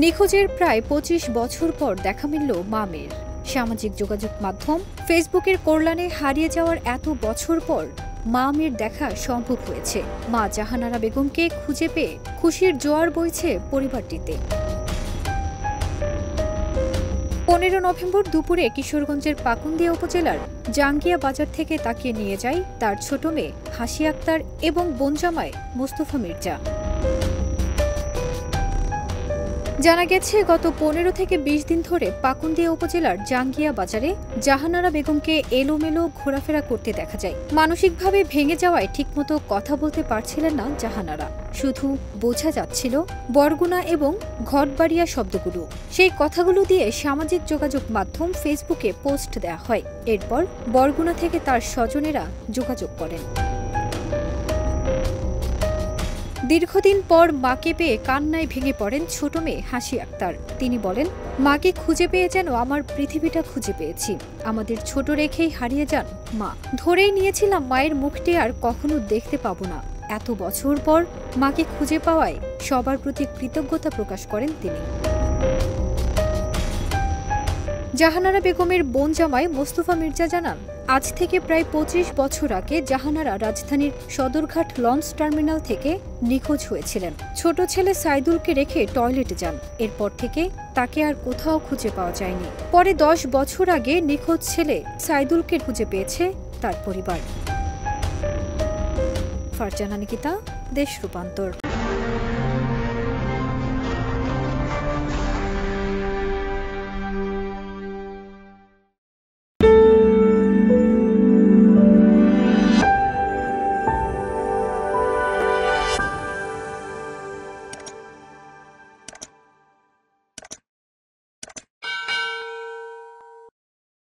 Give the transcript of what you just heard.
নিখোঁজের প্রায় ২৫ বছর পর দেখা মিলল মা মেয়ের। সামাজিক যোগাযোগ মাধ্যম ফেসবুকের কল্যাণে হারিয়ে যাওয়ার এত বছর পর মা মেয়ের দেখা সম্ভব হয়েছে। মা জাহানারা বেগমকে খুঁজে পেয়ে খুশির জোয়ার বইছে পরিবারটিতে। ১৫ নভেম্বর দুপুরে কিশোরগঞ্জের পাকুন্দিয়া উপজেলার জাঙ্গিয়া বাজার থেকে তাকে নিয়ে যায় তার ছোট মেয়ে হাসি আক্তার এবং বোনজামাই মোস্তফা মির্জা। জানা গেছে, গত ১৫ থেকে ২০ দিন ধরে পাকুন্দিয়া উপজেলার জাঙ্গিয়া বাজারে জাহানারা বেগমকে এলোমেলো ঘোরাফেরা করতে দেখা যায়। মানসিকভাবে ভেঙে যাওয়ায় ঠিকমতো কথা বলতে পারছিলেন না জাহানারা। শুধু বোঝা যাচ্ছিল বরগুনা এবং ঘটবাড়িয়া শব্দগুলো। সেই কথাগুলো দিয়ে সামাজিক যোগাযোগ মাধ্যম ফেসবুকে পোস্ট দেওয়া হয়। এরপর বরগুনা থেকে তার স্বজনেরা যোগাযোগ করেন। দীর্ঘদিন পর মাকে পেয়ে কান্নায় ভেঙে পড়েন ছোট মেয়ে হাসি আক্তার। তিনি বলেন, মাকে খুঁজে পেয়ে যেন আমার পৃথিবীটা খুঁজে পেয়েছি। আমাদের ছোট রেখেই হারিয়ে যান মা। ধরেই নিয়েছিলাম মায়ের মুখটি আর কখনো দেখতে পাবো না। এত বছর পর মাকে খুঁজে পাওয়ায় সবার প্রতি কৃতজ্ঞতা প্রকাশ করেন তিনি। জাহানারা বেগমের বোন জামাই মোস্তফা মির্জা জানান, আজ থেকে প্রায় ২৫ বছর আগে জাহানারা রাজধানীর সদরঘাট লঞ্চ টার্মিনাল থেকে নিখোঁজ হয়েছিলেন। ছোট ছেলে সাইদুলকে রেখে টয়লেটে যান। এরপর থেকে তাকে আর কোথাও খুঁজে পাওয়া যায়নি। পরে ১০ বছর আগে নিখোঁজ ছেলে সাইদুলকে খুঁজে পেয়েছে তার পরিবার। ফারজানা নিকিতা, দেশ রূপান্তর।